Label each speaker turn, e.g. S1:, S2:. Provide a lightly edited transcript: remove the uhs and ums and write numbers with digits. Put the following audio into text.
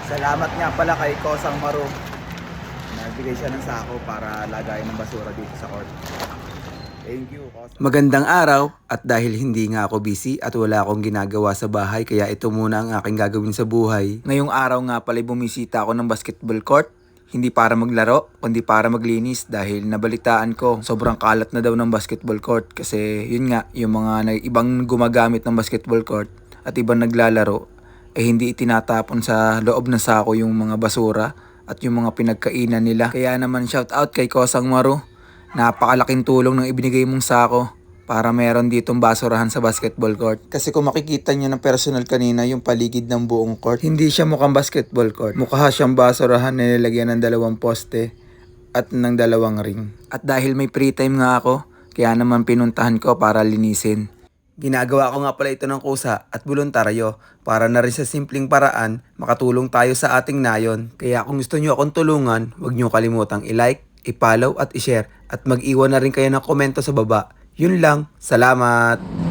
S1: Salamat nga pala kay Kosang Maru. Nagbigay siya ng sako para lagayin ng basura dito sa court. Thank you, Kosang.
S2: Magandang araw, at dahil hindi nga ako busy at wala akong ginagawa sa bahay, kaya ito muna ang aking gagawin sa buhay. Ngayong araw nga pala bumisita ako ng basketball court. Hindi para maglaro, kundi para maglinis dahil nabalitaan ko sobrang kalat na daw ng basketball court kasi yun nga, yung mga ibang gumagamit ng basketball court at ibang naglalaro hindi itinatapon sa loob ng sako yung mga basura at yung mga pinagkainan nila. Kaya naman shout out kay Kosang Maru. Napakalaking tulong ng ibinigay mong sako para meron ditong basurahan sa basketball court. Kasi kung makikita nyo ng personal kanina yung paligid ng buong court, hindi siya mukhang basketball court. Mukha siyang basurahan na nilagyan ng 2 poste at ng 2 ring. At dahil may free time nga ako, kaya naman pinuntahan ko para linisin. Ginagawa ko nga pala ito ng kusa at voluntaryo para na rin sa simpleng paraan makatulong tayo sa ating nayon. Kaya kung gusto nyo akong tulungan, huwag nyo kalimutang i-like, i-follow at i-share at mag-iwan na rin kayo ng komento sa baba. Yun lang, salamat!